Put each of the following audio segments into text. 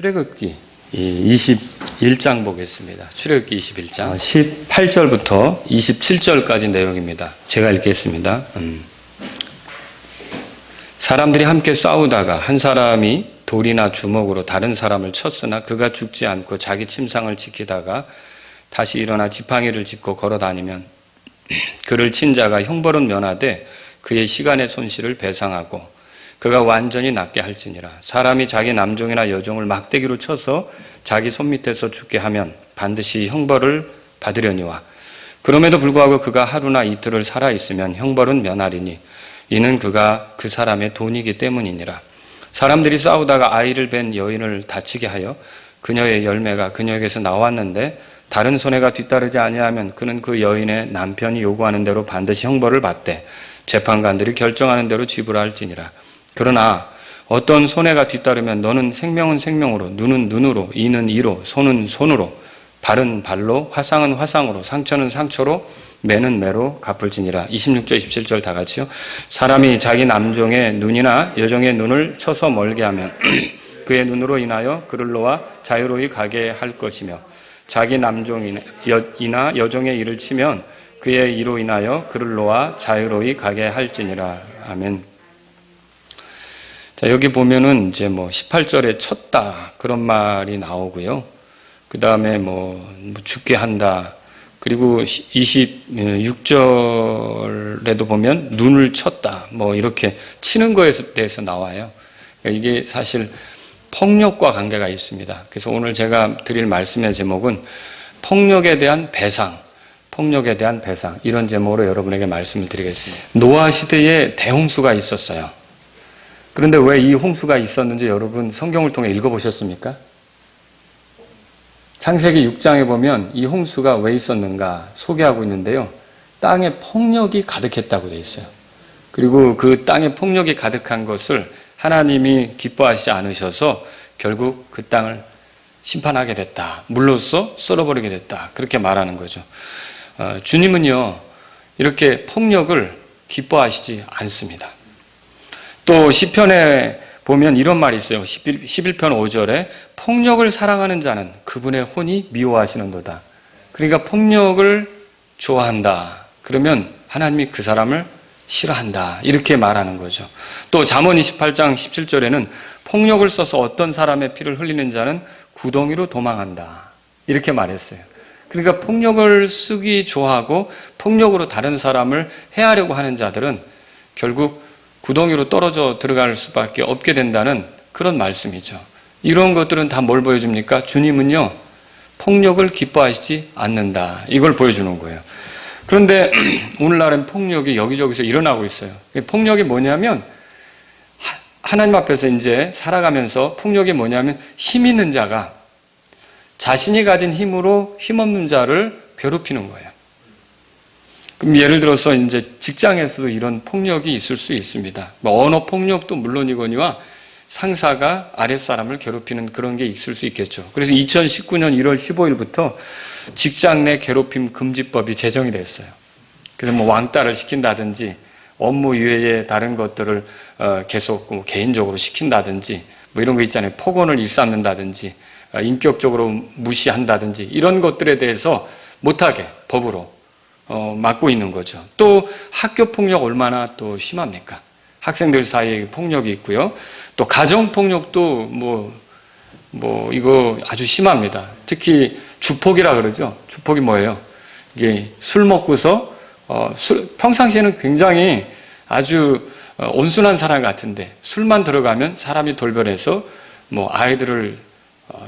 출애굽기 21장 보겠습니다. 출애굽기 21장 18절부터 27절까지 내용입니다. 제가 읽겠습니다. 사람들이 함께 싸우다가 한 사람이 돌이나 주먹으로 다른 사람을 쳤으나 그가 죽지 않고 자기 침상을 지키다가 다시 일어나 지팡이를 짚고 걸어다니면 그를 친 자가 형벌은 면하되 그의 시간의 손실을 배상하고 그가 완전히 낫게 할지니라. 사람이 자기 남종이나 여종을 막대기로 쳐서 자기 손밑에서 죽게 하면 반드시 형벌을 받으려니와 그럼에도 불구하고 그가 하루나 이틀을 살아있으면 형벌은 면하리니 이는 그가 그 사람의 돈이기 때문이니라. 사람들이 싸우다가 아이를 뵌 여인을 다치게 하여 그녀의 열매가 그녀에게서 나왔는데 다른 손해가 뒤따르지 아니하면 그는 그 여인의 남편이 요구하는 대로 반드시 형벌을 받되 재판관들이 결정하는 대로 지불할지니라. 그러나 어떤 손해가 뒤따르면 너는 생명은 생명으로, 눈은 눈으로, 이는 이로, 손은 손으로, 발은 발로, 화상은 화상으로, 상처는 상처로, 매는 매로 갚을지니라. 26절 27절 다 같이요. 사람이 자기 남종의 눈이나 여종의 눈을 쳐서 멀게 하면 그의 눈으로 인하여 그를 놓아 자유로이 가게 할 것이며 자기 남종이나 여종의 이를 치면 그의 이로 인하여 그를 놓아 자유로이 가게 할지니라. 아멘. 자, 여기 보면은 이제 18절에 쳤다 그런 말이 나오고요. 그 다음에 죽게 한다. 그리고 26절에도 보면 눈을 쳤다. 이렇게 치는 거에 대해서 나와요. 그러니까 이게 사실 폭력과 관계가 있습니다. 그래서 오늘 제가 드릴 말씀의 제목은 폭력에 대한 배상, 폭력에 대한 배상, 이런 제목으로 여러분에게 말씀을 드리겠습니다. 노아 시대에 대홍수가 있었어요. 그런데 왜 이 홍수가 있었는지 여러분 성경을 통해 읽어보셨습니까? 창세기 6장에 보면 이 홍수가 왜 있었는가 소개하고 있는데요. 땅에 폭력이 가득했다고 되어 있어요. 그리고 그 땅에 폭력이 가득한 것을 하나님이 기뻐하시지 않으셔서 결국 그 땅을 심판하게 됐다. 물로써 썰어버리게 됐다. 그렇게 말하는 거죠. 주님은요, 이렇게 폭력을 기뻐하시지 않습니다. 또 시편에 보면 이런 말이 있어요. 11편 5절에 폭력을 사랑하는 자는 그분의 혼이 미워하시는도다. 그러니까 폭력을 좋아한다. 그러면 하나님이 그 사람을 싫어한다. 이렇게 말하는 거죠. 또 잠언 28장 17절에는 폭력을 써서 어떤 사람의 피를 흘리는 자는 구덩이로 도망한다. 이렇게 말했어요. 그러니까 폭력을 쓰기 좋아하고 폭력으로 다른 사람을 해하려고 하는 자들은 결국 구덩이로 떨어져 들어갈 수밖에 없게 된다는 그런 말씀이죠. 이런 것들은 다 뭘 보여줍니까? 주님은요, 폭력을 기뻐하시지 않는다. 이걸 보여주는 거예요. 그런데 오늘날은 폭력이 여기저기서 일어나고 있어요. 폭력이 뭐냐면 하나님 앞에서 이제 살아가면서 폭력이 뭐냐면 힘 있는 자가 자신이 가진 힘으로 힘없는 자를 괴롭히는 거예요. 그럼 예를 들어서 이제 직장에서도 이런 폭력이 있을 수 있습니다. 언어 폭력도 물론이거니와 상사가 아랫사람을 괴롭히는 그런 게 있을 수 있겠죠. 그래서 2019년 1월 15일부터 직장 내 괴롭힘 금지법이 제정이 됐어요. 그래서 왕따를 시킨다든지 업무 이외에 다른 것들을 계속 개인적으로 시킨다든지 이런 거 있잖아요. 폭언을 일삼는다든지 인격적으로 무시한다든지 이런 것들에 대해서 못하게 법으로 막고 있는 거죠. 또 학교 폭력 얼마나 또 심합니까? 학생들 사이에 폭력이 있고요. 또 가정 폭력도 이거 아주 심합니다. 특히 주폭이라 그러죠. 주폭이 뭐예요? 이게 술 먹고서 평상시에는 굉장히 아주 온순한 사람 같은데 술만 들어가면 사람이 돌변해서 아이들을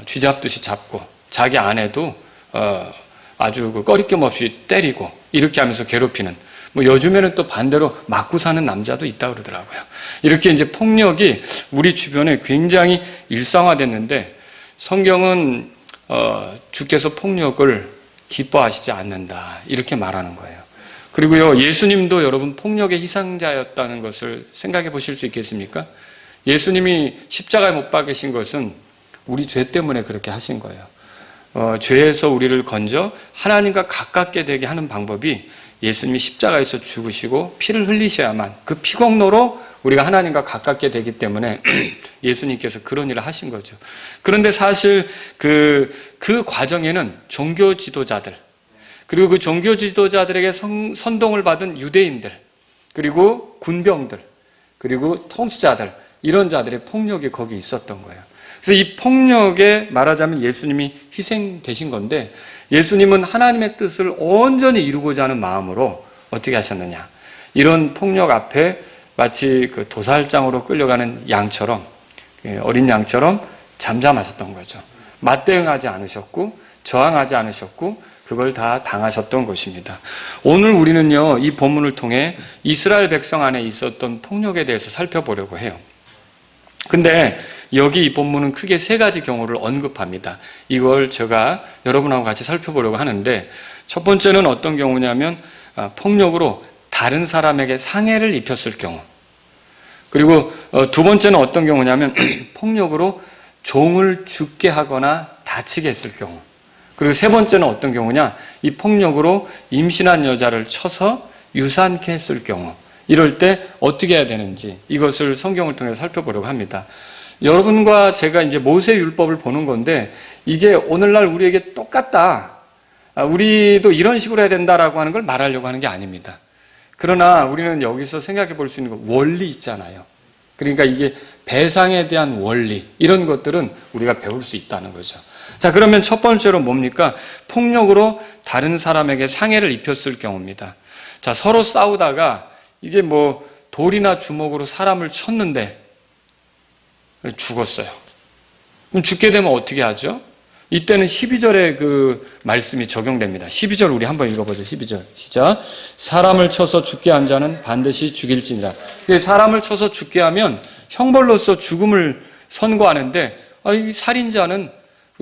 쥐잡듯이 잡고 자기 아내도 아주 꺼리낌 없이 때리고 이렇게 하면서 괴롭히는 요즘에는 또 반대로 맞고 사는 남자도 있다고 그러더라고요. 이렇게 이제 폭력이 우리 주변에 굉장히 일상화됐는데 성경은 주께서 폭력을 기뻐하시지 않는다. 이렇게 말하는 거예요. 그리고요, 예수님도 여러분 폭력의 희생자였다는 것을 생각해 보실 수 있겠습니까? 예수님이 십자가에 못 박으신 것은 우리 죄 때문에 그렇게 하신 거예요. 죄에서 우리를 건져 하나님과 가깝게 되게 하는 방법이 예수님이 십자가에서 죽으시고 피를 흘리셔야만 그 피공로로 우리가 하나님과 가깝게 되기 때문에 예수님께서 그런 일을 하신 거죠. 그런데 사실 그 과정에는 종교 지도자들, 그리고 그 종교 지도자들에게 선동을 받은 유대인들, 그리고 군병들, 그리고 통치자들, 이런 자들의 폭력이 거기 있었던 거예요. 그래서 이 폭력에 말하자면 예수님이 희생되신 건데, 예수님은 하나님의 뜻을 온전히 이루고자 하는 마음으로 어떻게 하셨느냐. 이런 폭력 앞에 마치 그 도살장으로 끌려가는 양처럼, 어린 양처럼 잠잠하셨던 거죠. 맞대응하지 않으셨고, 저항하지 않으셨고, 그걸 다 당하셨던 것입니다. 오늘 우리는요, 이 본문을 통해 이스라엘 백성 안에 있었던 폭력에 대해서 살펴보려고 해요. 근데 여기 이 본문은 크게 세 가지 경우를 언급합니다. 이걸 제가 여러분하고 같이 살펴보려고 하는데, 첫 번째는 어떤 경우냐면 폭력으로 다른 사람에게 상해를 입혔을 경우, 그리고 두 번째는 어떤 경우냐면 폭력으로 종을 죽게 하거나 다치게 했을 경우, 그리고 세 번째는 어떤 경우냐, 이 폭력으로 임신한 여자를 쳐서 유산케 했을 경우, 이럴 때 어떻게 해야 되는지 이것을 성경을 통해 살펴보려고 합니다. 여러분과 제가 이제 모세 율법을 보는 건데, 이게 오늘날 우리에게 똑같다, 우리도 이런 식으로 해야 된다라고 하는 걸 말하려고 하는 게 아닙니다. 그러나 우리는 여기서 생각해 볼 수 있는 거, 원리 있잖아요. 그러니까 이게 배상에 대한 원리, 이런 것들은 우리가 배울 수 있다는 거죠. 자, 그러면 첫 번째로 뭡니까? 폭력으로 다른 사람에게 상해를 입혔을 경우입니다. 자, 서로 싸우다가 이게 뭐 돌이나 주먹으로 사람을 쳤는데 죽었어요. 그럼 죽게 되면 어떻게 하죠? 이때는 12절의 그 말씀이 적용됩니다. 12절 우리 한번 읽어보죠. 12절 시작. 사람을 쳐서 죽게 한 자는 반드시 죽일지니라. 사람을 쳐서 죽게 하면 형벌로서 죽음을 선고하는데, 이 살인자는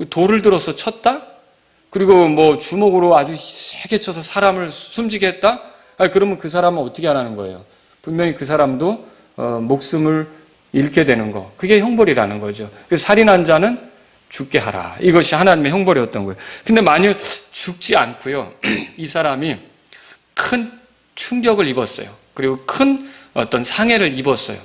돌을 들어서 쳤다? 그리고 뭐 주먹으로 아주 세게 쳐서 사람을 숨지게 했다? 그러면 그 사람은 어떻게 하라는 거예요? 분명히 그 사람도 목숨을 잃게 되는 거. 그게 형벌이라는 거죠. 그래서 살인한 자는 죽게 하라. 이것이 하나님의 형벌이었던 거예요. 근데 만일 죽지 않고요, 이 사람이 큰 충격을 입었어요. 그리고 큰 어떤 상해를 입었어요.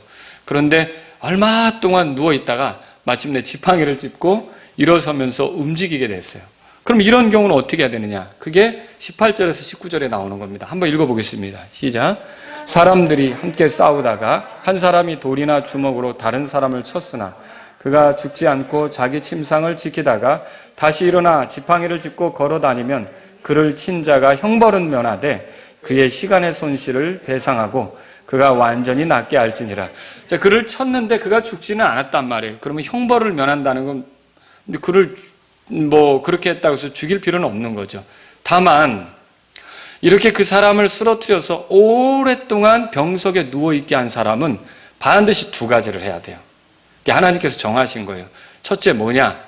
그런데 얼마 동안 누워있다가 마침내 지팡이를 짚고 일어서면서 움직이게 됐어요. 그럼 이런 경우는 어떻게 해야 되느냐? 그게 18절에서 19절에 나오는 겁니다. 한번 읽어보겠습니다. 시작. 사람들이 함께 싸우다가 한 사람이 돌이나 주먹으로 다른 사람을 쳤으나 그가 죽지 않고 자기 침상을 지키다가 다시 일어나 지팡이를 짚고 걸어다니면 그를 친 자가 형벌은 면하되 그의 시간의 손실을 배상하고 그가 완전히 낫게 할지니라. 자, 그를 쳤는데 그가 죽지는 않았단 말이에요. 그러면 형벌을 면한다는 건, 근데 그를 뭐 그렇게 했다고 해서 죽일 필요는 없는 거죠. 다만 이렇게 그 사람을 쓰러뜨려서 오랫동안 병석에 누워있게 한 사람은 반드시 두 가지를 해야 돼요. 하나님께서 정하신 거예요. 첫째 뭐냐?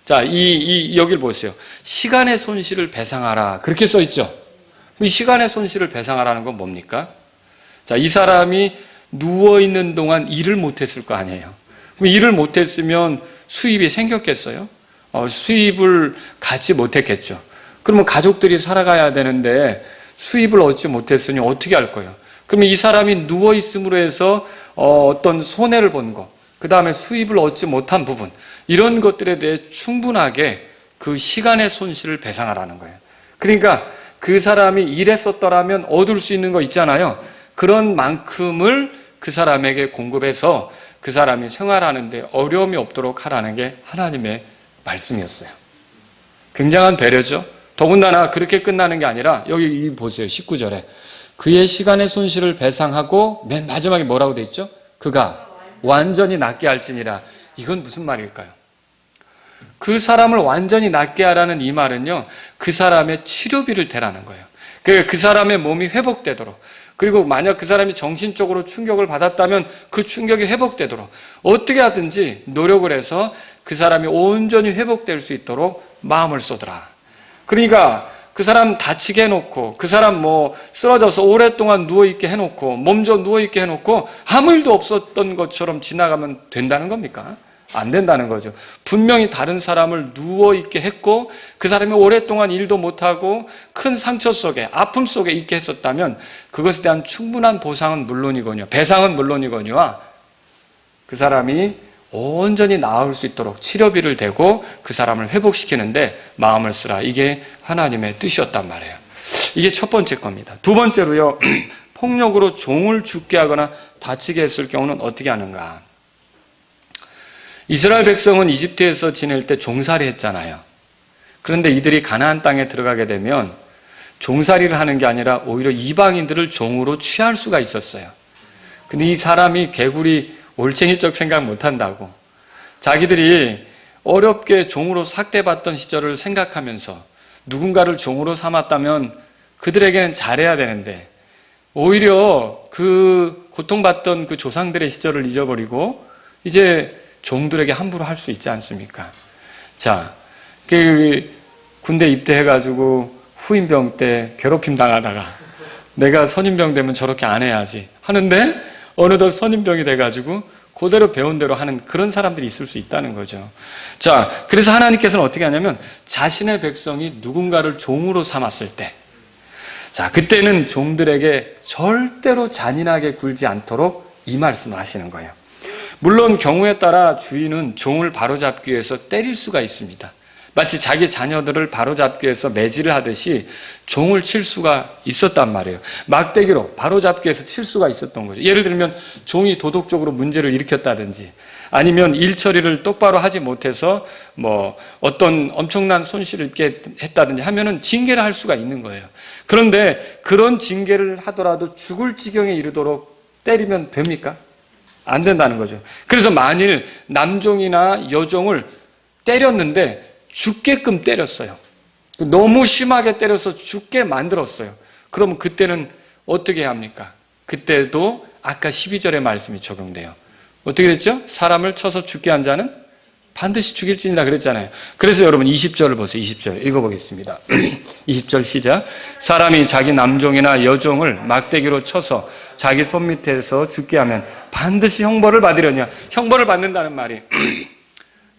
자, 여길 보세요. 시간의 손실을 배상하라. 그렇게 써 있죠? 이 시간의 손실을 배상하라는 건 뭡니까? 자, 이 사람이 누워있는 동안 일을 못했을 거 아니에요. 그럼 일을 못했으면 수입이 생겼겠어요? 수입을 갖지 못했겠죠. 그러면 가족들이 살아가야 되는데 수입을 얻지 못했으니 어떻게 할 거예요? 그러면 이 사람이 누워있음으로 해서 어떤 손해를 본 거, 그 다음에 수입을 얻지 못한 부분, 이런 것들에 대해 충분하게 그 시간의 손실을 배상하라는 거예요. 그러니까 그 사람이 일했었더라면 얻을 수 있는 거 있잖아요. 그런 만큼을 그 사람에게 공급해서 그 사람이 생활하는데 어려움이 없도록 하라는 게 하나님의 말씀이었어요. 굉장한 배려죠. 더군다나 그렇게 끝나는 게 아니라 여기 보세요. 19절에 그의 시간의 손실을 배상하고 맨 마지막에 뭐라고 돼 있죠? 그가 완전히 낫게 할지니라. 이건 무슨 말일까요? 그 사람을 완전히 낫게 하라는 이 말은요, 그 사람의 치료비를 대라는 거예요. 그 사람의 몸이 회복되도록, 그리고 만약 그 사람이 정신적으로 충격을 받았다면 그 충격이 회복되도록 어떻게 하든지 노력을 해서 그 사람이 온전히 회복될 수 있도록 마음을 쏟으라. 그러니까 그 사람 다치게 해놓고, 그 사람 쓰러져서 오랫동안 누워있게 해놓고, 몸져 누워있게 해놓고 아무 일도 없었던 것처럼 지나가면 된다는 겁니까? 안 된다는 거죠. 분명히 다른 사람을 누워있게 했고 그 사람이 오랫동안 일도 못하고 큰 상처 속에, 아픔 속에 있게 했었다면 그것에 대한 충분한 보상은 물론이거니와 배상은 물론이거니와 그 사람이 온전히 나을 수 있도록 치료비를 대고 그 사람을 회복시키는데 마음을 쓰라. 이게 하나님의 뜻이었단 말이에요. 이게 첫 번째 겁니다. 두 번째로요. 폭력으로 종을 죽게 하거나 다치게 했을 경우는 어떻게 하는가? 이스라엘 백성은 이집트에서 지낼 때 종살이 했잖아요. 그런데 이들이 가나안 땅에 들어가게 되면 종살이를 하는 게 아니라 오히려 이방인들을 종으로 취할 수가 있었어요. 근데 이 사람이 개구리 올챙이적 생각 못한다고 자기들이 어렵게 종으로 삭대받던 시절을 생각하면서 누군가를 종으로 삼았다면 그들에게는 잘해야 되는데 오히려 그 고통받던 그 조상들의 시절을 잊어버리고 이제 종들에게 함부로 할 수 있지 않습니까? 자, 그 군대 입대해가지고 후임병 때 괴롭힘 당하다가 내가 선임병 되면 저렇게 안 해야지 하는데 어느덧 선임병이 돼가지고 그대로 배운 대로 하는 그런 사람들이 있을 수 있다는 거죠. 자, 그래서 하나님께서는 어떻게 하냐면 자신의 백성이 누군가를 종으로 삼았을 때 자, 그때는 종들에게 절대로 잔인하게 굴지 않도록 이 말씀을 하시는 거예요. 물론 경우에 따라 주인은 종을 바로잡기 위해서 때릴 수가 있습니다. 마치 자기 자녀들을 바로잡기 위해서 매질을 하듯이 종을 칠 수가 있었단 말이에요. 막대기로 바로잡기 위해서 칠 수가 있었던 거죠. 예를 들면 종이 도덕적으로 문제를 일으켰다든지 아니면 일 처리를 똑바로 하지 못해서 뭐 어떤 엄청난 손실을 입게 했다든지 하면은 징계를 할 수가 있는 거예요. 그런데 그런 징계를 하더라도 죽을 지경에 이르도록 때리면 됩니까? 안 된다는 거죠. 그래서 만일 남종이나 여종을 때렸는데 죽게끔 때렸어요. 너무 심하게 때려서 죽게 만들었어요. 그러면 그때는 어떻게 해야 합니까? 그때도 아까 12절의 말씀이 적용돼요. 어떻게 됐죠? 사람을 쳐서 죽게 한 자는 반드시 죽일지니라 그랬잖아요. 그래서 여러분 20절을 보세요. 20절 읽어보겠습니다. 20절 시작. 사람이 자기 남종이나 여종을 막대기로 쳐서 자기 손 밑에서 죽게 하면 반드시 형벌을 받으려냐. 형벌을 받는다는 말이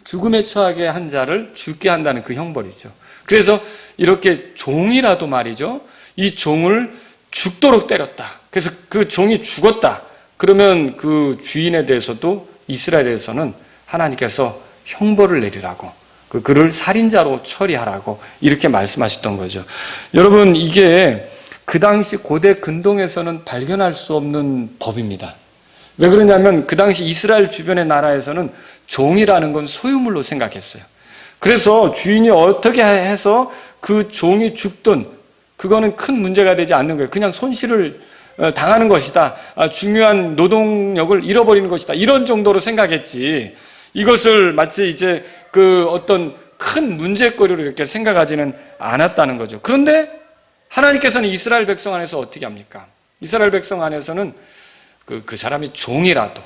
죽음에 처하게 한 자를 죽게 한다는 그 형벌이죠. 그래서 이렇게 종이라도 말이죠. 이 종을 죽도록 때렸다. 그래서 그 종이 죽었다. 그러면 그 주인에 대해서도 이스라엘에서는 하나님께서 형벌을 내리라고 그를 살인자로 처리하라고 이렇게 말씀하셨던 거죠. 여러분 이게 그 당시 고대 근동에서는 발견할 수 없는 법입니다. 왜 그러냐면 그 당시 이스라엘 주변의 나라에서는 종이라는 건 소유물로 생각했어요. 그래서 주인이 어떻게 해서 그 종이 죽든 그거는 큰 문제가 되지 않는 거예요. 그냥 손실을 당하는 것이다. 중요한 노동력을 잃어버리는 것이다. 이런 정도로 생각했지. 이것을 마치 이제 그 어떤 큰 문제거리로 이렇게 생각하지는 않았다는 거죠. 그런데 하나님께서는 이스라엘 백성 안에서 어떻게 합니까? 이스라엘 백성 안에서는 그 사람이 종이라도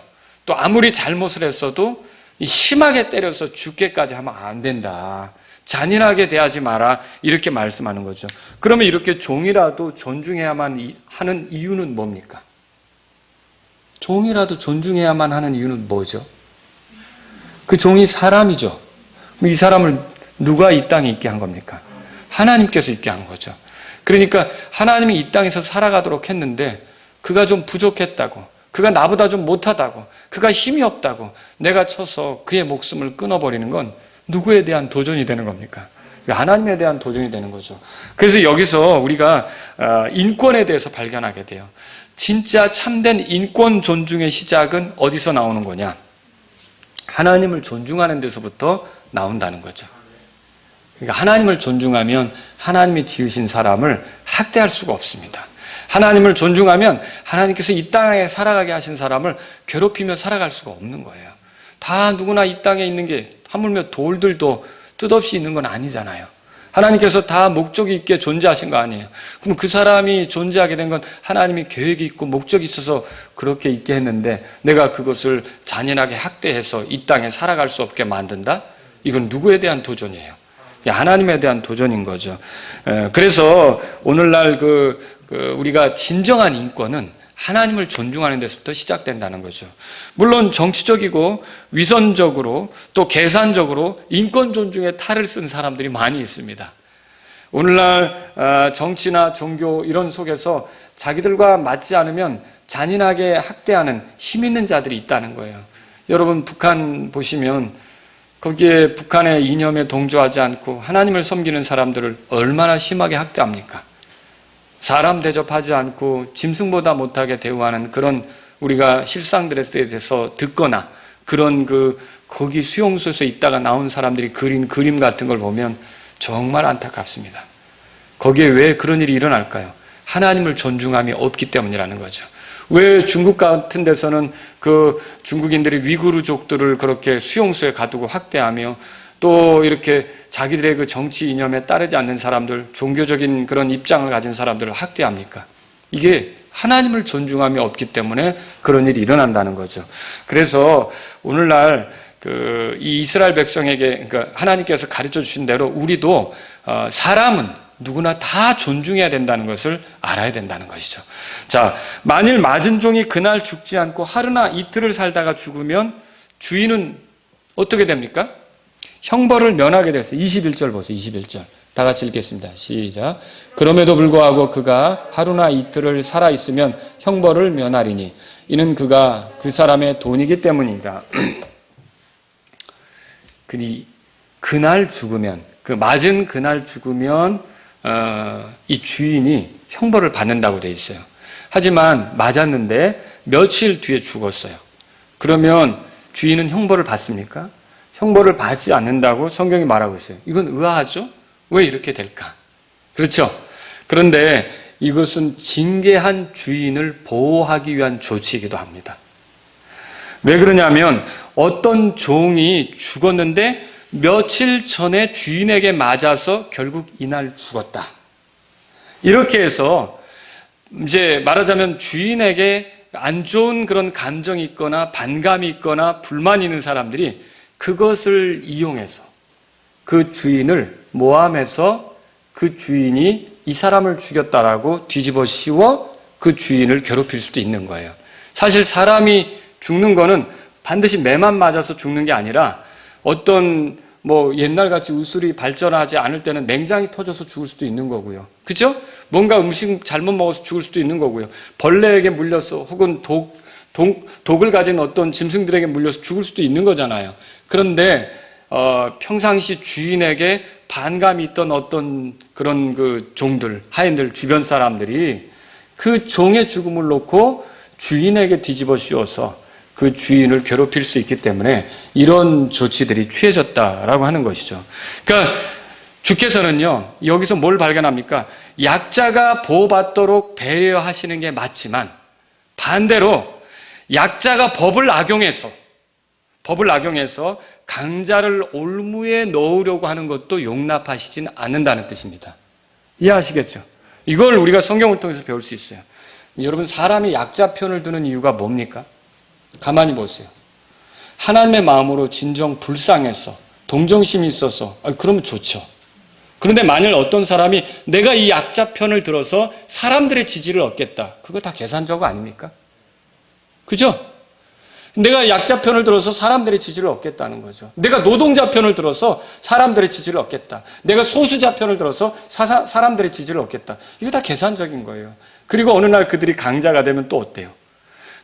또 아무리 잘못을 했어도 심하게 때려서 죽게까지 하면 안 된다. 잔인하게 대하지 마라. 이렇게 말씀하는 거죠. 그러면 이렇게 종이라도 존중해야만 하는 이유는 뭡니까? 종이라도 존중해야만 하는 이유는 뭐죠? 그 종이 사람이죠. 이 사람을 누가 이 땅에 있게 한 겁니까? 하나님께서 있게 한 거죠. 그러니까 하나님이 이 땅에서 살아가도록 했는데 그가 좀 부족했다고, 그가 나보다 좀 못하다고, 그가 힘이 없다고 내가 쳐서 그의 목숨을 끊어버리는 건 누구에 대한 도전이 되는 겁니까? 하나님에 대한 도전이 되는 거죠. 그래서 여기서 우리가 인권에 대해서 발견하게 돼요. 진짜 참된 인권 존중의 시작은 어디서 나오는 거냐? 하나님을 존중하는 데서부터 나온다는 거죠. 그러니까 하나님을 존중하면 하나님이 지으신 사람을 학대할 수가 없습니다. 하나님을 존중하면 하나님께서 이 땅에 살아가게 하신 사람을 괴롭히며 살아갈 수가 없는 거예요. 다 누구나 이 땅에 있는 게 하물며 돌들도 뜻없이 있는 건 아니잖아요. 하나님께서 다 목적이 있게 존재하신 거 아니에요. 그럼 그 사람이 존재하게 된 건 하나님이 계획이 있고 목적이 있어서 그렇게 있게 했는데 내가 그것을 잔인하게 학대해서 이 땅에 살아갈 수 없게 만든다? 이건 누구에 대한 도전이에요? 하나님에 대한 도전인 거죠. 그래서 오늘날 우리가 진정한 인권은 하나님을 존중하는 데서부터 시작된다는 거죠. 물론 정치적이고 위선적으로 또 계산적으로 인권 존중에 탈을 쓴 사람들이 많이 있습니다. 오늘날 정치나 종교 이런 속에서 자기들과 맞지 않으면 잔인하게 학대하는 힘 있는 자들이 있다는 거예요. 여러분 북한 보시면 거기에 북한의 이념에 동조하지 않고 하나님을 섬기는 사람들을 얼마나 심하게 학대합니까? 사람 대접하지 않고 짐승보다 못하게 대우하는 그런 우리가 실상들에 대해서 듣거나 그런 거기 수용소에서 있다가 나온 사람들이 그린 그림 같은 걸 보면 정말 안타깝습니다. 거기에 왜 그런 일이 일어날까요? 하나님을 존중함이 없기 때문이라는 거죠. 왜 중국 같은 데서는 그 중국인들이 위구르족들을 그렇게 수용소에 가두고 학대하며 또 이렇게 자기들의 그 정치 이념에 따르지 않는 사람들, 종교적인 그런 입장을 가진 사람들을 학대합니까? 이게 하나님을 존중함이 없기 때문에 그런 일이 일어난다는 거죠. 그래서 오늘날 이 이스라엘 백성에게 그러니까 하나님께서 가르쳐 주신 대로 우리도 사람은 누구나 다 존중해야 된다는 것을 알아야 된다는 것이죠. 자, 만일 맞은 종이 그날 죽지 않고 하루나 이틀을 살다가 죽으면 주인은 어떻게 됩니까? 형벌을 면하게 됐어요. 21절 보세요. 21절. 다 같이 읽겠습니다. 시작. 그럼에도 불구하고 그가 하루나 이틀을 살아있으면 형벌을 면하리니 이는 그가 그 사람의 돈이기 때문이니라. 그날 죽으면, 그 맞은 그날 죽으면 이 주인이 형벌을 받는다고 돼 있어요. 하지만 맞았는데 며칠 뒤에 죽었어요. 그러면 주인은 형벌을 받습니까? 형벌을 받지 않는다고 성경이 말하고 있어요. 이건 의아하죠? 왜 이렇게 될까? 그렇죠? 그런데 이것은 징계한 주인을 보호하기 위한 조치이기도 합니다. 왜 그러냐면 어떤 종이 죽었는데 며칠 전에 주인에게 맞아서 결국 이날 죽었다. 이렇게 해서 이제 말하자면 주인에게 안 좋은 그런 감정이 있거나 반감이 있거나 불만이 있는 사람들이 그것을 이용해서 그 주인을 모함해서 그 주인이 이 사람을 죽였다라고 뒤집어 씌워 그 주인을 괴롭힐 수도 있는 거예요. 사실 사람이 죽는 거는 반드시 매만 맞아서 죽는 게 아니라 어떤 옛날같이 우술이 발전하지 않을 때는 맹장이 터져서 죽을 수도 있는 거고요. 그죠? 뭔가 음식 잘못 먹어서 죽을 수도 있는 거고요. 벌레에게 물려서 혹은 독을 가진 어떤 짐승들에게 물려서 죽을 수도 있는 거잖아요. 그런데 평상시 주인에게 반감이 있던 어떤 그런 그 종들, 하인들, 주변 사람들이 그 종의 죽음을 놓고 주인에게 뒤집어 씌워서 그 주인을 괴롭힐 수 있기 때문에 이런 조치들이 취해졌다라고 하는 것이죠. 그러니까 주께서는요, 여기서 뭘 발견합니까? 약자가 보호받도록 배려하시는 게 맞지만 반대로 약자가 법을 악용해서 강자를 올무에 넣으려고 하는 것도 용납하시진 않는다는 뜻입니다. 이해하시겠죠? 이걸 우리가 성경을 통해서 배울 수 있어요. 여러분, 사람이 약자 편을 드는 이유가 뭡니까? 가만히 보세요. 하나님의 마음으로 진정 불쌍해서 동정심이 있어서 그러면 좋죠. 그런데 만일 어떤 사람이 내가 이 약자 편을 들어서 사람들의 지지를 얻겠다. 그거 다 계산적 아닙니까? 그죠? 내가 약자 편을 들어서 사람들의 지지를 얻겠다는 거죠. 내가 노동자 편을 들어서 사람들의 지지를 얻겠다. 내가 소수자 편을 들어서 사람들의 지지를 얻겠다. 이거 다 계산적인 거예요. 그리고 어느 날 그들이 강자가 되면 또 어때요?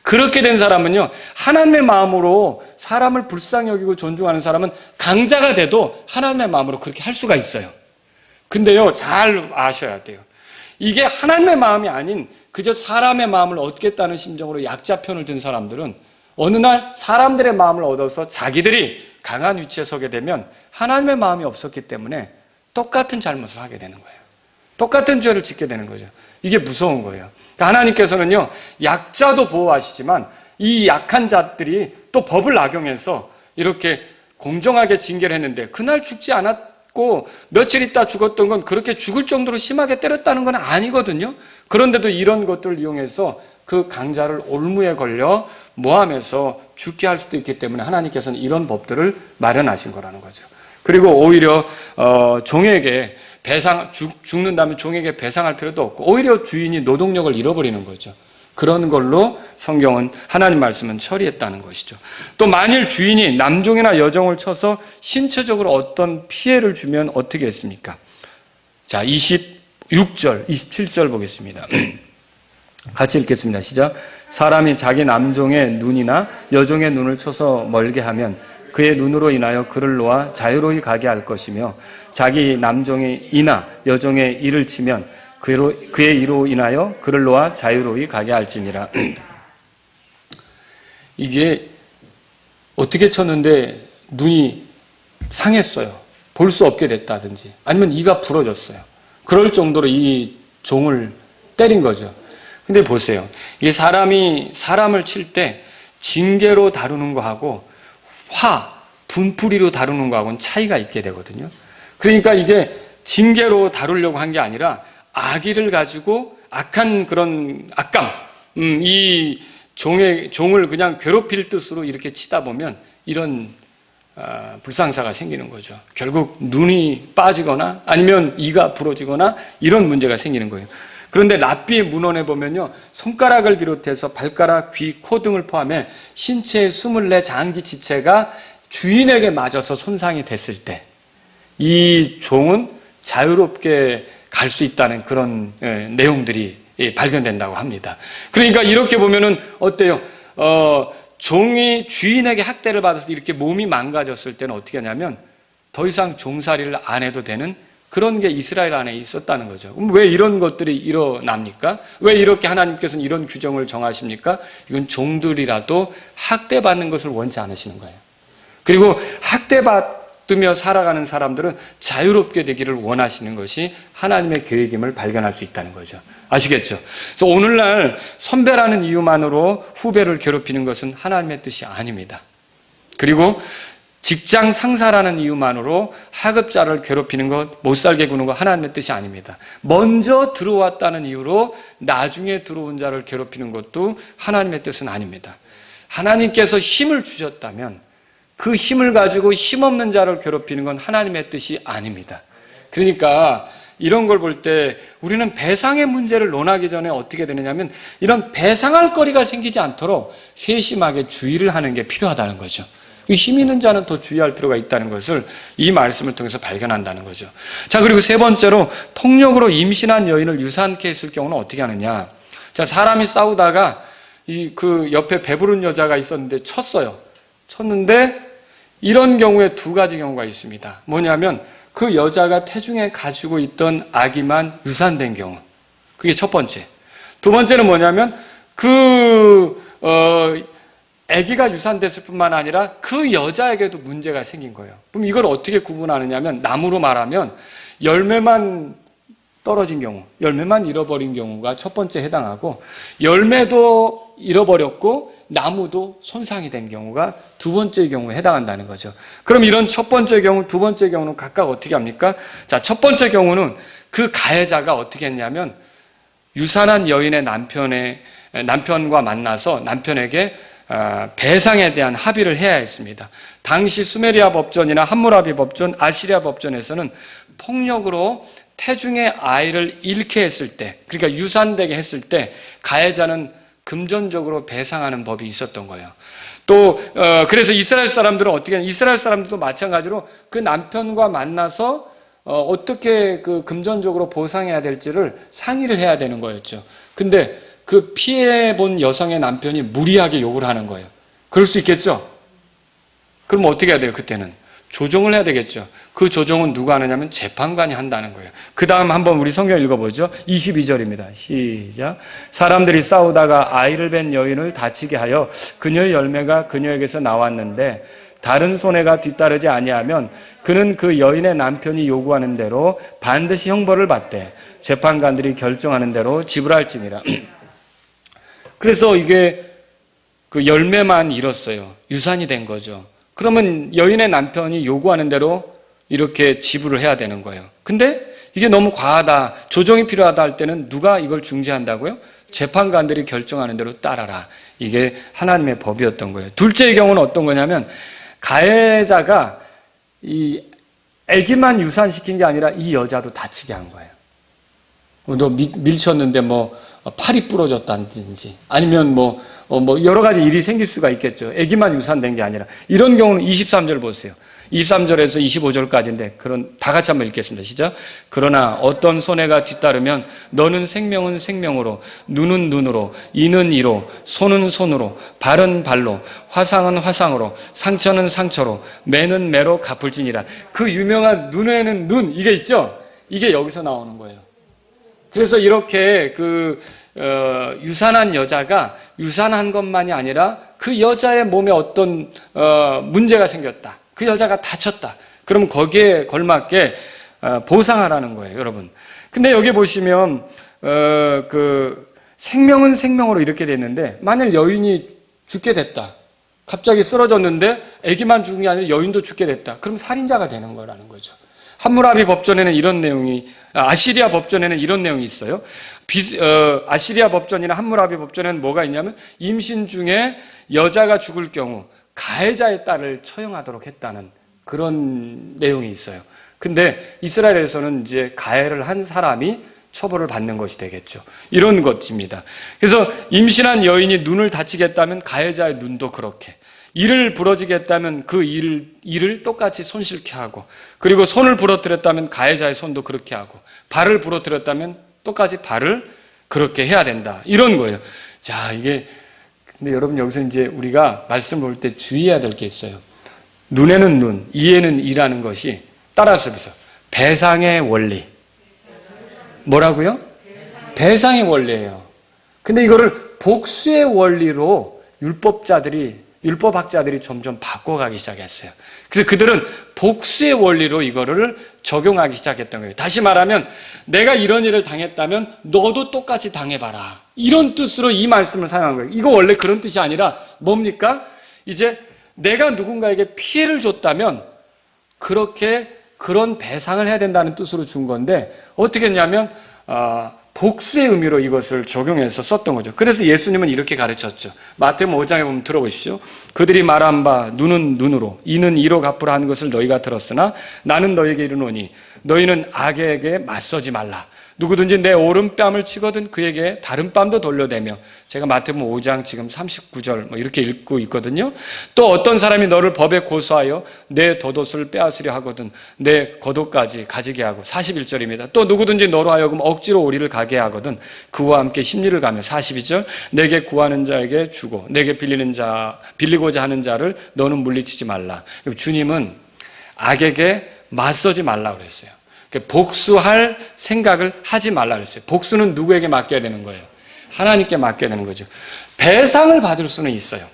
그렇게 된 사람은요, 하나님의 마음으로 사람을 불쌍히 여기고 존중하는 사람은 강자가 돼도 하나님의 마음으로 그렇게 할 수가 있어요. 근데요, 잘 아셔야 돼요. 이게 하나님의 마음이 아닌 그저 사람의 마음을 얻겠다는 심정으로 약자 편을 든 사람들은 어느 날 사람들의 마음을 얻어서 자기들이 강한 위치에 서게 되면 하나님의 마음이 없었기 때문에 똑같은 잘못을 하게 되는 거예요. 똑같은 죄를 짓게 되는 거죠. 이게 무서운 거예요. 그러니까 하나님께서는요, 약자도 보호하시지만 이 약한 자들이 또 법을 악용해서 이렇게 공정하게 징계를 했는데 그날 죽지 않았고 며칠 있다 죽었던 건 그렇게 죽을 정도로 심하게 때렸다는 건 아니거든요. 그런데도 이런 것들을 이용해서 그 강자를 올무에 걸려 모함해서 죽게 할 수도 있기 때문에 하나님께서는 이런 법들을 마련하신 거라는 거죠. 그리고 오히려 종에게 죽는다면 종에게 배상할 필요도 없고 오히려 주인이 노동력을 잃어버리는 거죠. 그런 걸로 성경은 하나님 말씀은 처리했다는 것이죠. 또 만일 주인이 남종이나 여종을 쳐서 신체적으로 어떤 피해를 주면 어떻게 했습니까? 자, 26절, 27절 보겠습니다. 같이 읽겠습니다. 시작. 사람이 자기 남종의 눈이나 여종의 눈을 쳐서 멀게 하면 그의 눈으로 인하여 그를 놓아 자유로이 가게 할 것이며 자기 남종의 이나 여종의 이를 치면 그의 이로 인하여 그를 놓아 자유로이 가게 할지니라. 이게 어떻게 쳤는데 눈이 상했어요. 볼 수 없게 됐다든지 아니면 이가 부러졌어요. 그럴 정도로 이 종을 때린 거죠. 근데 보세요. 이 사람이 사람을 칠 때 징계로 다루는 거하고 분풀이로 다루는 거하고는 차이가 있게 되거든요. 그러니까 이게 징계로 다루려고 한 게 아니라 악의를 가지고 악한 그런 악감, 이 종을 그냥 괴롭힐 뜻으로 이렇게 치다 보면 이런 불상사가 생기는 거죠. 결국 눈이 빠지거나 아니면 이가 부러지거나 이런 문제가 생기는 거예요. 그런데 랍비의 문헌에 보면요, 손가락을 비롯해서 발가락, 귀, 코 등을 포함해 신체의 24장기 지체가 주인에게 맞아서 손상이 됐을 때 이 종은 자유롭게 갈 수 있다는 그런 내용들이 발견된다고 합니다. 그러니까 이렇게 보면은 어때요? 종이 주인에게 학대를 받아서 이렇게 몸이 망가졌을 때는 어떻게 하냐면 더 이상 종살이를 안 해도 되는 그런 게 이스라엘 안에 있었다는 거죠. 그럼 왜 이런 것들이 일어납니까? 왜 이렇게 하나님께서는 이런 규정을 정하십니까? 이건 종들이라도 학대받는 것을 원치 않으시는 거예요. 그리고 학대받으며 살아가는 사람들은 자유롭게 되기를 원하시는 것이 하나님의 계획임을 발견할 수 있다는 거죠. 아시겠죠? 그래서 오늘날 선배라는 이유만으로 후배를 괴롭히는 것은 하나님의 뜻이 아닙니다. 그리고 직장 상사라는 이유만으로 하급자를 괴롭히는 것, 못 살게 구는 것 하나님의 뜻이 아닙니다. 먼저 들어왔다는 이유로 나중에 들어온 자를 괴롭히는 것도 하나님의 뜻은 아닙니다. 하나님께서 힘을 주셨다면 그 힘을 가지고 힘없는 자를 괴롭히는 건 하나님의 뜻이 아닙니다. 그러니까 이런 걸 볼 때 우리는 배상의 문제를 논하기 전에 어떻게 되느냐면 이런 배상할 거리가 생기지 않도록 세심하게 주의를 하는 게 필요하다는 거죠. 힘 있는 자는 더 주의할 필요가 있다는 것을 이 말씀을 통해서 발견한다는 거죠. 자, 그리고 세 번째로 폭력으로 임신한 여인을 유산케 했을 경우는 어떻게 하느냐. 자, 사람이 싸우다가 그 옆에 배부른 여자가 있었는데 쳤는데 이런 경우에 두 가지 경우가 있습니다. 뭐냐면 그 여자가 태중에 가지고 있던 아기만 유산된 경우. 그게 첫 번째. 두 번째는 뭐냐면 아기가 유산됐을 뿐만 아니라 그 여자에게도 문제가 생긴 거예요. 그럼 이걸 어떻게 구분하느냐면 나무로 말하면 열매만 떨어진 경우, 열매만 잃어버린 경우가 첫 번째 해당하고 열매도 잃어버렸고 나무도 손상이 된 경우가 두 번째 경우에 해당한다는 거죠. 그럼 이런 첫 번째 경우, 두 번째 경우는 각각 어떻게 합니까? 자, 첫 번째 경우는 그 가해자가 어떻게 했냐면 유산한 여인의 남편과 만나서 남편에게 배상에 대한 합의를 해야 했습니다. 당시 수메리아 법전이나 함무라비 법전, 아시리아 법전에서는 폭력으로 태중의 아이를 잃게 했을 때, 그러니까 유산되게 했을 때 가해자는 금전적으로 배상하는 법이 있었던 거예요. 또 그래서 이스라엘 사람들은 어떻게 하냐? 이스라엘 사람들도 마찬가지로 그 남편과 만나서 어떻게 그 금전적으로 보상해야 될지를 상의를 해야 되는 거였죠. 근데 그 피해본 여성의 남편이 무리하게 욕을 하는 거예요. 그럴 수 있겠죠? 그럼 어떻게 해야 돼요, 그때는? 조정을 해야 되겠죠. 그 조정은 누가 하느냐면 재판관이 한다는 거예요. 그 다음 한번 우리 성경 읽어보죠. 22절입니다. 시작. 사람들이 싸우다가 아이를 뵌 여인을 다치게 하여 그녀의 열매가 그녀에게서 나왔는데 다른 손해가 뒤따르지 아니하면 그는 그 여인의 남편이 요구하는 대로 반드시 형벌을 받되 재판관들이 결정하는 대로 지불할지니라. 그래서 이게 그 열매만 잃었어요. 유산이 된 거죠. 그러면 여인의 남편이 요구하는 대로 이렇게 지불을 해야 되는 거예요. 근데 이게 너무 과하다, 조정이 필요하다 할 때는 누가 이걸 중재한다고요? 재판관들이 결정하는 대로 따라라. 이게 하나님의 법이었던 거예요. 둘째의 경우는 어떤 거냐면 가해자가 이 아기만 유산시킨 게 아니라 이 여자도 다치게 한 거예요. 너 밀쳤는데 뭐 팔이 부러졌다든지 아니면 뭐 여러 가지 일이 생길 수가 있겠죠. 아기만 유산된 게 아니라. 이런 경우는 23절 보세요. 23절에서 25절까지인데 다 같이 한번 읽겠습니다. 시작. 그러나 어떤 손해가 뒤따르면 너는 생명은 생명으로, 눈은 눈으로, 이는 이로, 손은 손으로, 발은 발로, 화상은 화상으로, 상처는 상처로, 매는 매로 갚을지니라. 그 유명한 눈에는 눈, 이게 있죠? 이게 여기서 나오는 거예요. 그래서 이렇게 유산한 여자가 유산한 것만이 아니라 그 여자의 몸에 어떤 문제가 생겼다. 그 여자가 다쳤다. 그럼 거기에 걸맞게 보상하라는 거예요, 여러분. 근데 여기 보시면 생명은 생명으로 이렇게 됐는데 만일 여인이 죽게 됐다. 갑자기 쓰러졌는데 아기만 죽은 게 아니라 여인도 죽게 됐다. 그럼 살인자가 되는 거라는 거죠. 함무라비 법전에는 이런 내용이, 아시리아 법전에는 이런 내용이 있어요. 아시리아 법전이나 함무라비 법전에는 뭐가 있냐면 임신 중에 여자가 죽을 경우 가해자의 딸을 처형하도록 했다는 그런 내용이 있어요. 근데 이스라엘에서는 이제 가해를 한 사람이 처벌을 받는 것이 되겠죠. 이런 것입니다. 그래서 임신한 여인이 눈을 다치겠다면 가해자의 눈도 그렇게, 이를 부러지겠다면 그 이를 똑같이 손실케 하고, 그리고 손을 부러뜨렸다면 가해자의 손도 그렇게 하고, 발을 부러뜨렸다면 똑같이 발을 그렇게 해야 된다. 이런 거예요. 자, 근데 여러분 여기서 이제 우리가 말씀 볼 때 주의해야 될 게 있어요. 눈에는 눈, 이에는 이라는 것이 따라서 배상의 원리. 뭐라고요? 배상의 원리예요. 근데 이거를 복수의 원리로 율법학자들이 점점 바꿔가기 시작했어요. 그래서 그들은 복수의 원리로 이거를 적용하기 시작했던 거예요. 다시 말하면 내가 이런 일을 당했다면 너도 똑같이 당해봐라. 이런 뜻으로 이 말씀을 사용한 거예요. 이거 원래 그런 뜻이 아니라 뭡니까? 이제 내가 누군가에게 피해를 줬다면 그런 배상을 해야 된다는 뜻으로 준 건데 어떻게 했냐면 복수의 의미로 이것을 적용해서 썼던 거죠. 그래서 예수님은 이렇게 가르쳤죠. 마태복음 5장에 보면 들어보십시오. 그들이 말한 바 눈은 눈으로, 이는 이로 갚으라 하는 것을 너희가 들었으나 나는 너희에게 이르노니 너희는 악에게 맞서지 말라. 누구든지 내 오른뺨을 치거든 그에게 다른 뺨도 돌려대며, 제가 마태복음 5장 지금 39절 이렇게 읽고 있거든요. 또 어떤 사람이 너를 법에 고소하여 내 겉옷을 빼앗으려 하거든 내 겉옷까지 가지게 하고, 41절입니다. 또 누구든지 너로 하여금 억지로 오리를 가게 하거든 그와 함께 심리를 가며, 42절 내게 구하는 자에게 주고 내게 빌리고자 하는 자를 너는 물리치지 말라. 주님은 악에게 맞서지 말라 그랬어요. 복수할 생각을 하지 말라 그랬어요. 복수는 누구에게 맡겨야 되는 거예요? 하나님께 맡겨야 되는 거죠. 배상을 받을 수는 있어요.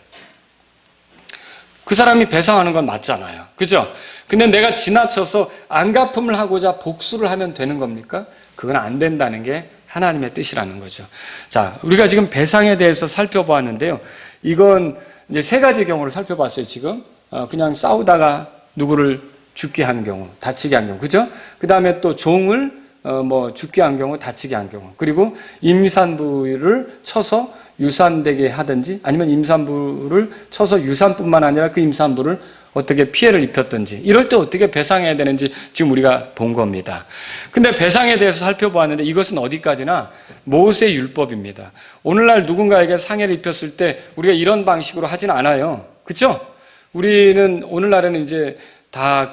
그 사람이 배상하는 건 맞잖아요. 그죠? 근데 내가 지나쳐서 안갚음을 하고자 복수를 하면 되는 겁니까? 그건 안 된다는 게 하나님의 뜻이라는 거죠. 자, 우리가 지금 배상에 대해서 살펴보았는데요. 이건 이제 세 가지 경우를 살펴봤어요, 지금. 그냥 싸우다가 누구를 죽게 하는 경우, 다치게 한 경우, 그죠? 그 다음에 또 종을 죽게 한 경우, 다치게 한 경우, 그리고 임산부를 쳐서 유산되게 하든지, 아니면 임산부를 쳐서 유산뿐만 아니라 그 임산부를 어떻게 피해를 입혔든지, 이럴 때 어떻게 배상해야 되는지 지금 우리가 본 겁니다. 근데 배상에 대해서 살펴보았는데 이것은 어디까지나 모세 율법입니다. 오늘날 누군가에게 상해를 입혔을 때 우리가 이런 방식으로 하진 않아요. 그렇죠? 우리는 오늘날에는 이제 다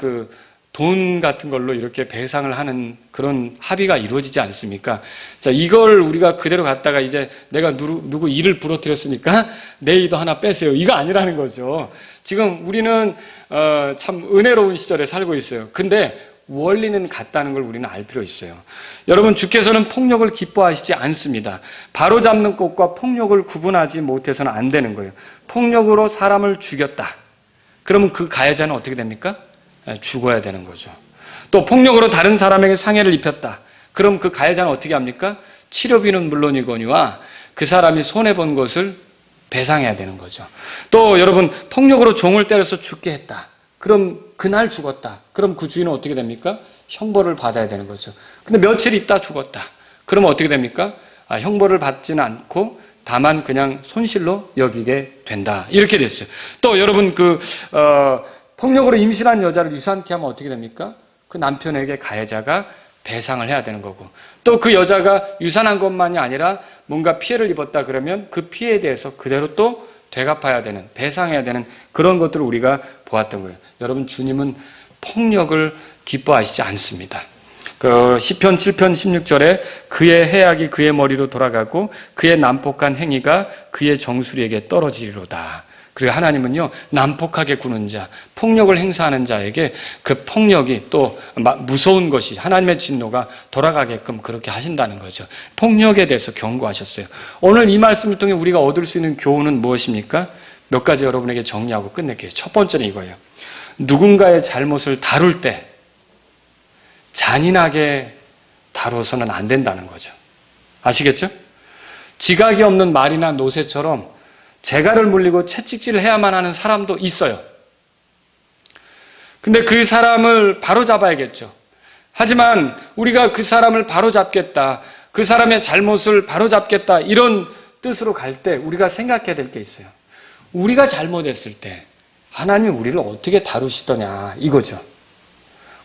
돈 같은 걸로 이렇게 배상을 하는 그런 합의가 이루어지지 않습니까? 자, 이걸 우리가 그대로 갖다가 이제 내가 누구 이를 부러뜨렸으니까 내 이도 하나 빼세요. 이거 아니라는 거죠. 지금 우리는 참 은혜로운 시절에 살고 있어요. 근데 원리는 같다는 걸 우리는 알 필요 있어요. 여러분, 주께서는 폭력을 기뻐하시지 않습니다. 바로잡는 것과 폭력을 구분하지 못해서는 안 되는 거예요. 폭력으로 사람을 죽였다. 그러면 그 가해자는 어떻게 됩니까? 죽어야 되는 거죠. 또 폭력으로 다른 사람에게 상해를 입혔다. 그럼 그 가해자는 어떻게 합니까? 치료비는 물론이거니와 그 사람이 손해본 것을 배상해야 되는 거죠. 또 여러분, 폭력으로 종을 때려서 죽게 했다. 그럼 그날 죽었다. 그럼 그 주인은 어떻게 됩니까? 형벌을 받아야 되는 거죠. 근데 며칠 있다 죽었다. 그러면 어떻게 됩니까? 형벌을 받지는 않고 다만 그냥 손실로 여기게 된다. 이렇게 됐어요. 또 여러분, 폭력으로 임신한 여자를 유산케 하면 어떻게 됩니까? 그 남편에게 가해자가 배상을 해야 되는 거고, 또 그 여자가 유산한 것만이 아니라 뭔가 피해를 입었다 그러면 그 피해에 대해서 그대로 또 되갚아야 되는, 배상해야 되는 그런 것들을 우리가 보았던 거예요. 여러분, 주님은 폭력을 기뻐하시지 않습니다. 그 시편 7편 16절에 그의 해악이 그의 머리로 돌아가고 그의 난폭한 행위가 그의 정수리에게 떨어지리로다. 그리고 하나님은요, 난폭하게 구는 자, 폭력을 행사하는 자에게 그 폭력이 또 무서운 것이 하나님의 진노가 돌아가게끔 그렇게 하신다는 거죠. 폭력에 대해서 경고하셨어요. 오늘 이 말씀을 통해 우리가 얻을 수 있는 교훈은 무엇입니까? 몇 가지 여러분에게 정리하고 끝낼게요. 첫 번째는 이거예요. 누군가의 잘못을 다룰 때 잔인하게 다뤄서는 안 된다는 거죠. 아시겠죠? 지각이 없는 말이나 노새처럼 재갈을 물리고 채찍질을 해야만 하는 사람도 있어요. 근데 그 사람을 바로잡아야겠죠. 하지만 우리가 그 사람을 바로잡겠다, 그 사람의 잘못을 바로잡겠다, 이런 뜻으로 갈 때 우리가 생각해야 될 게 있어요. 우리가 잘못했을 때 하나님이 우리를 어떻게 다루시더냐, 이거죠.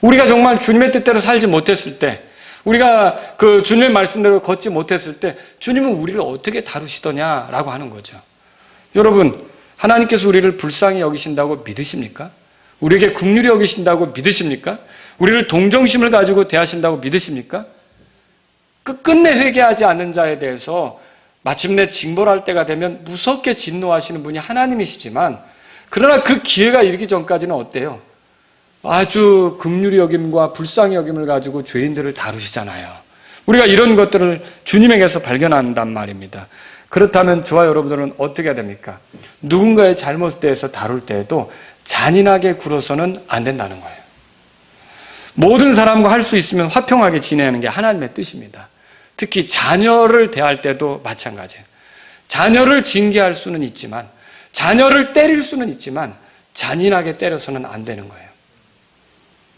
우리가 정말 주님의 뜻대로 살지 못했을 때, 우리가 그 주님의 말씀대로 걷지 못했을 때 주님은 우리를 어떻게 다루시더냐라고 하는 거죠. 여러분, 하나님께서 우리를 불쌍히 여기신다고 믿으십니까? 우리에게 긍휼히 여기신다고 믿으십니까? 우리를 동정심을 가지고 대하신다고 믿으십니까? 끝끝내 회개하지 않는 자에 대해서 마침내 징벌할 때가 되면 무섭게 진노하시는 분이 하나님이시지만, 그러나 그 기회가 이르기 전까지는 어때요? 아주 긍휼히 여김과 불쌍히 여김을 가지고 죄인들을 다루시잖아요. 우리가 이런 것들을 주님에게서 발견한단 말입니다. 그렇다면 저와 여러분들은 어떻게 해야 됩니까? 누군가의 잘못에 대해서 다룰 때에도 잔인하게 굴어서는 안 된다는 거예요. 모든 사람과 할 수 있으면 화평하게 지내는 게 하나님의 뜻입니다. 특히 자녀를 대할 때도 마찬가지예요. 자녀를 징계할 수는 있지만, 자녀를 때릴 수는 있지만 잔인하게 때려서는 안 되는 거예요.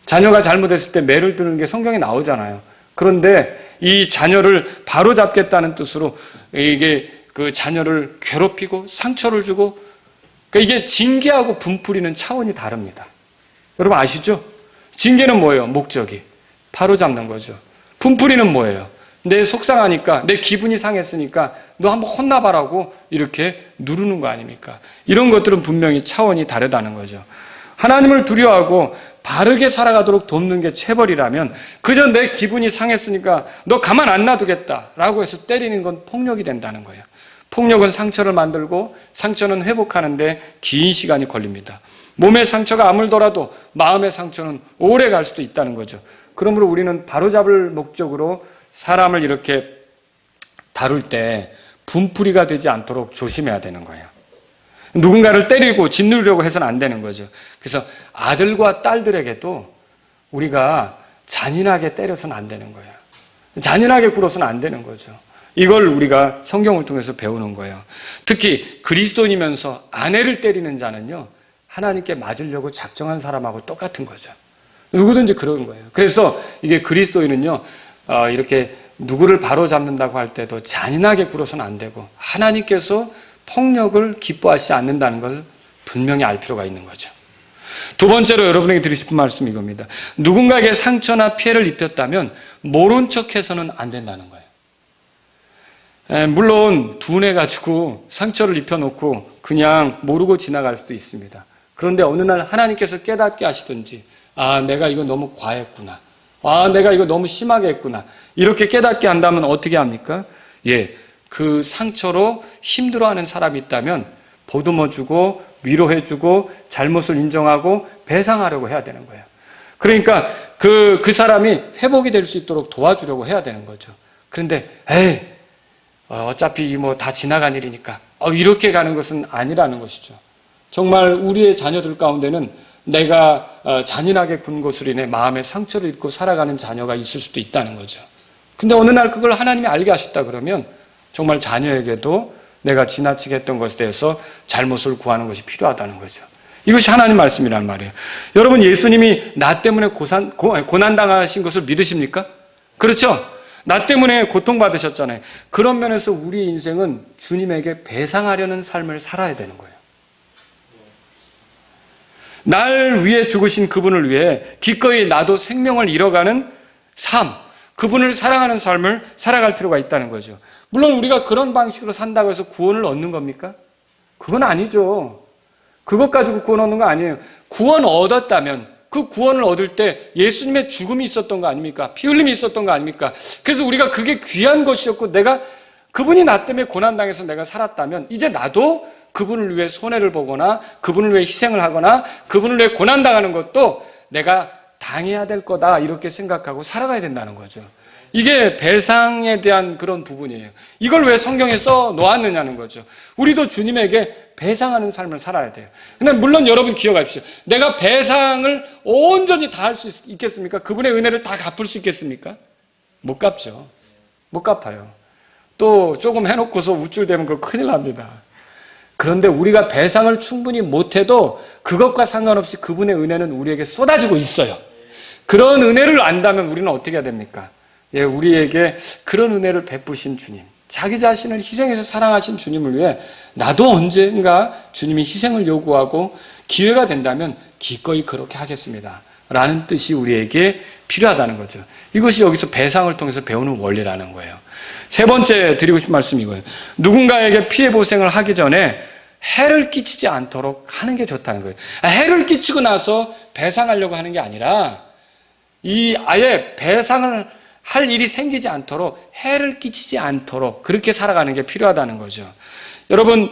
자녀가 잘못했을 때 매를 드는 게 성경에 나오잖아요. 그런데 이 자녀를 바로잡겠다는 뜻으로 이게 그 자녀를 괴롭히고 상처를 주고, 그러니까 이게 징계하고 분풀이는 차원이 다릅니다. 여러분 아시죠? 징계는 뭐예요? 목적이 바로잡는 거죠. 분풀이는 뭐예요? 내 속상하니까, 내 기분이 상했으니까 너 한번 혼나봐라고 이렇게 누르는 거 아닙니까? 이런 것들은 분명히 차원이 다르다는 거죠. 하나님을 두려워하고 바르게 살아가도록 돕는 게 체벌이라면, 그저 내 기분이 상했으니까 너 가만 안 놔두겠다라고 해서 때리는 건 폭력이 된다는 거예요. 폭력은 상처를 만들고 상처는 회복하는데 긴 시간이 걸립니다. 몸의 상처가 아물더라도 마음의 상처는 오래 갈 수도 있다는 거죠. 그러므로 우리는 바로잡을 목적으로 사람을 이렇게 다룰 때 분풀이가 되지 않도록 조심해야 되는 거예요. 누군가를 때리고 짓누르려고 해서는 안 되는 거죠. 그래서 아들과 딸들에게도 우리가 잔인하게 때려서는 안 되는 거예요. 잔인하게 굴어서는 안 되는 거죠. 이걸 우리가 성경을 통해서 배우는 거예요. 특히 그리스도인이면서 아내를 때리는 자는요, 하나님께 맞으려고 작정한 사람하고 똑같은 거죠. 누구든지 그런 거예요. 그래서 이게 그리스도인은요, 이렇게 누구를 바로잡는다고 할 때도 잔인하게 굴어서는 안 되고 하나님께서 폭력을 기뻐하시지 않는다는 걸 분명히 알 필요가 있는 거죠. 두 번째로 여러분에게 드리고 싶은 말씀이 이겁니다. 누군가에게 상처나 피해를 입혔다면 모른 척해서는 안 된다는 거예요. 물론 둔해가지고 상처를 입혀놓고 그냥 모르고 지나갈 수도 있습니다. 그런데 어느 날 하나님께서 깨닫게 하시든지, 아, 내가 이거 너무 과했구나, 아, 내가 이거 너무 심하게 했구나, 이렇게 깨닫게 한다면 어떻게 합니까? 그 상처로 힘들어하는 사람이 있다면 보듬어주고 위로해주고 잘못을 인정하고 배상하려고 해야 되는 거예요. 그러니까 그 사람이 회복이 될 수 있도록 도와주려고 해야 되는 거죠. 그런데 어차피 뭐 다 지나간 일이니까 이렇게 가는 것은 아니라는 것이죠. 정말 우리의 자녀들 가운데는 내가 잔인하게 군 것으로 인해 마음에 상처를 입고 살아가는 자녀가 있을 수도 있다는 거죠. 근데 어느 날 그걸 하나님이 알게 하셨다 그러면 정말 자녀에게도 내가 지나치게 했던 것에 대해서 잘못을 구하는 것이 필요하다는 거죠. 이것이 하나님 말씀이란 말이에요. 여러분, 예수님이 나 때문에 고난당하신 것을 믿으십니까? 그렇죠? 나 때문에 고통받으셨잖아요. 그런 면에서 우리의 인생은 주님에게 배상하려는 삶을 살아야 되는 거예요. 날 위해 죽으신 그분을 위해 기꺼이 나도 생명을 잃어가는 삶, 그분을 사랑하는 삶을 살아갈 필요가 있다는 거죠. 물론 우리가 그런 방식으로 산다고 해서 구원을 얻는 겁니까? 그건 아니죠. 그것 가지고 구원 얻는 거 아니에요. 구원 얻었다면 그 구원을 얻을 때 예수님의 죽음이 있었던 거 아닙니까? 피 흘림이 있었던 거 아닙니까? 그래서 우리가 그게 귀한 것이었고 내가 그분이 나 때문에 고난당해서 내가 살았다면 이제 나도 그분을 위해 손해를 보거나 그분을 위해 희생을 하거나 그분을 위해 고난당하는 것도 내가 당해야 될 거다 이렇게 생각하고 살아가야 된다는 거죠. 이게 배상에 대한 그런 부분이에요. 이걸 왜 성경에 써 놓았느냐는 거죠. 우리도 주님에게 배상하는 삶을 살아야 돼요. 근데 물론 여러분 기억하십시오. 내가 배상을 온전히 다 할 수 있겠습니까? 그분의 은혜를 다 갚을 수 있겠습니까? 못 갚죠. 못 갚아요. 또 조금 해놓고서 우쭐대면 그거 큰일 납니다. 그런데 우리가 배상을 충분히 못해도 그것과 상관없이 그분의 은혜는 우리에게 쏟아지고 있어요. 그런 은혜를 안다면 우리는 어떻게 해야 됩니까? 예, 우리에게 그런 은혜를 베푸신 주님, 자기 자신을 희생해서 사랑하신 주님을 위해 나도 언젠가 주님이 희생을 요구하고 기회가 된다면 기꺼이 그렇게 하겠습니다 라는 뜻이 우리에게 필요하다는 거죠. 이것이 여기서 배상을 통해서 배우는 원리라는 거예요. 세 번째 드리고 싶은 말씀이 이거예요. 누군가에게 피해 보생을 하기 전에 해를 끼치지 않도록 하는 게 좋다는 거예요. 해를 끼치고 나서 배상하려고 하는 게 아니라 이 아예 배상을 할 일이 생기지 않도록 해를 끼치지 않도록 그렇게 살아가는 게 필요하다는 거죠. 여러분,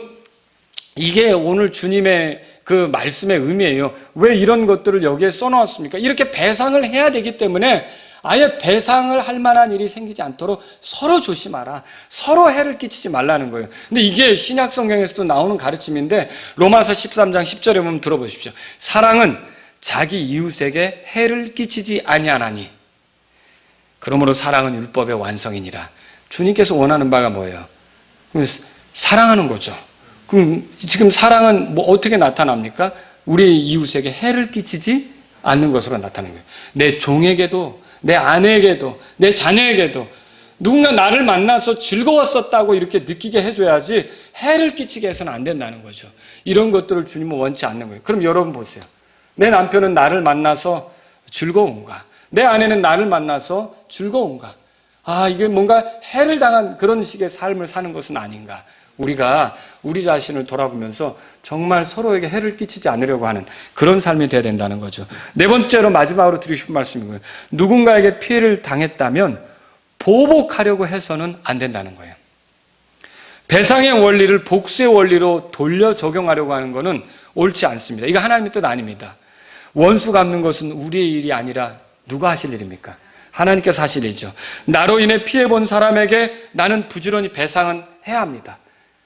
이게 오늘 주님의 그 말씀의 의미예요. 왜 이런 것들을 여기에 써놓았습니까? 이렇게 배상을 해야 되기 때문에 아예 배상을 할 만한 일이 생기지 않도록 서로 조심하라. 서로 해를 끼치지 말라는 거예요. 근데 이게 신약 성경에서도 나오는 가르침인데 로마서 13장 10절에 보면 들어보십시오. 사랑은 자기 이웃에게 해를 끼치지 아니하나니 그러므로 사랑은 율법의 완성이니라. 주님께서 원하는 바가 뭐예요? 사랑하는 거죠. 그럼 지금 사랑은 뭐 어떻게 나타납니까? 우리 이웃에게 해를 끼치지 않는 것으로 나타나는 거예요. 내 종에게도 내 아내에게도 내 자녀에게도 누군가 나를 만나서 즐거웠었다고 이렇게 느끼게 해줘야지 해를 끼치게 해서는 안 된다는 거죠. 이런 것들을 주님은 원치 않는 거예요. 그럼 여러분 보세요. 내 남편은 나를 만나서 즐거운가? 내 아내는 나를 만나서 즐거운가? 이게 뭔가 해를 당한 그런 식의 삶을 사는 것은 아닌가? 우리가 우리 자신을 돌아보면서 정말 서로에게 해를 끼치지 않으려고 하는 그런 삶이 돼야 된다는 거죠. 네 번째로 마지막으로 드리고 싶은 말씀이고요. 누군가에게 피해를 당했다면 보복하려고 해서는 안 된다는 거예요. 배상의 원리를 복수의 원리로 돌려 적용하려고 하는 것은 옳지 않습니다. 이거 하나님의 뜻 아닙니다. 원수 갚는 것은 우리의 일이 아니라 누가 하실 일입니까? 하나님께서 하실 일이죠. 나로 인해 피해본 사람에게 나는 부지런히 배상은 해야 합니다.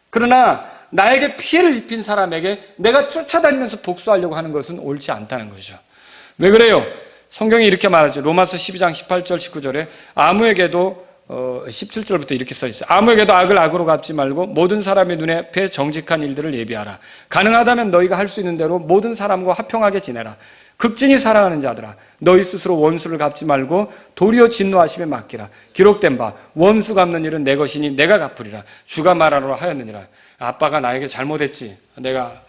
그러나 나에게 피해를 입힌 사람에게 내가 쫓아다니면서 복수하려고 하는 것은 옳지 않다는 거죠. 왜 그래요? 성경이 이렇게 말하죠. 로마서 12장 18절 19절에 아무에게도 17절부터 이렇게 써 있어요. 아무에게도 악을 악으로 갚지 말고 모든 사람의 눈에 앞에 정직한 일들을 예비하라. 가능하다면 너희가 할 수 있는 대로 모든 사람과 화평하게 지내라. 극진히 사랑하는 자들아, 너희 스스로 원수를 갚지 말고 도리어 진노하심에 맡기라. 기록된 바 원수 갚는 일은 내 것이니 내가 갚으리라. 주가 말하노라 하였느니라. 아빠가 나에게 잘못했지. 내가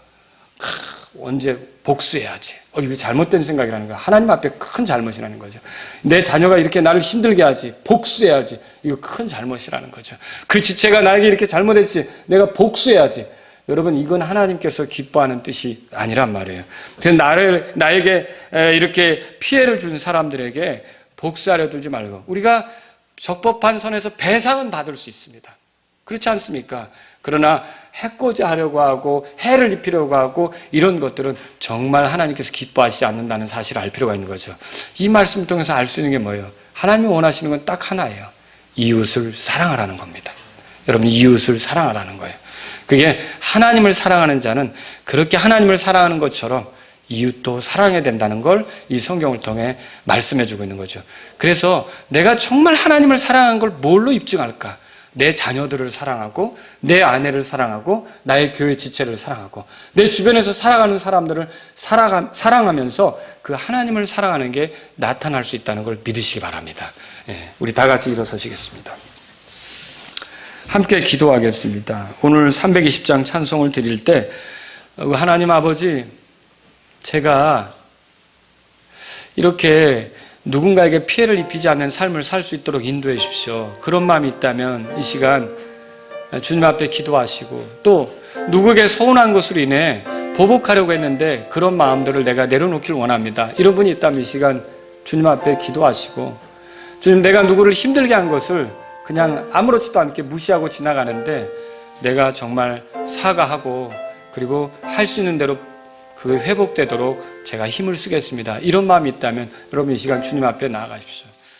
언제 복수해야지. 이게 잘못된 생각이라는 거야. 하나님 앞에 큰 잘못이라는 거죠. 내 자녀가 이렇게 나를 힘들게 하지. 복수해야지. 이거 큰 잘못이라는 거죠. 그 지체가 나에게 이렇게 잘못했지. 내가 복수해야지. 여러분, 이건 하나님께서 기뻐하는 뜻이 아니란 말이에요. 나에게 이렇게 피해를 준 사람들에게 복수하려 들지 말고 우리가 적법한 선에서 배상은 받을 수 있습니다. 그렇지 않습니까? 그러나 해코지 하려고 하고 해를 입히려고 하고 이런 것들은 정말 하나님께서 기뻐하시지 않는다는 사실을 알 필요가 있는 거죠. 이 말씀을 통해서 알 수 있는 게 뭐예요? 하나님이 원하시는 건 딱 하나예요. 이웃을 사랑하라는 겁니다. 여러분, 이웃을 사랑하라는 거예요. 그게 하나님을 사랑하는 자는 그렇게 하나님을 사랑하는 것처럼 이웃도 사랑해야 된다는 걸 이 성경을 통해 말씀해 주고 있는 거죠. 그래서 내가 정말 하나님을 사랑하는 걸 뭘로 입증할까? 내 자녀들을 사랑하고 내 아내를 사랑하고 나의 교회 지체를 사랑하고 내 주변에서 살아가는 사람들을 사랑하면서 그 하나님을 사랑하는 게 나타날 수 있다는 걸 믿으시기 바랍니다. 우리 다 같이 일어서시겠습니다. 함께 기도하겠습니다. 오늘 320장 찬송을 드릴 때 하나님 아버지, 제가 이렇게 누군가에게 피해를 입히지 않는 삶을 살 수 있도록 인도해 주십시오. 그런 마음이 있다면 이 시간 주님 앞에 기도하시고 또 누구에게 서운한 것으로 인해 보복하려고 했는데 그런 마음들을 내가 내려놓기를 원합니다. 이런 분이 있다면 이 시간 주님 앞에 기도하시고, 주님, 내가 누구를 힘들게 한 것을 그냥 아무렇지도 않게 무시하고 지나가는데 내가 정말 사과하고 그리고 할 수 있는 대로 그 회복되도록 제가 힘을 쓰겠습니다. 이런 마음이 있다면 여러분 이 시간 주님 앞에 나아가십시오.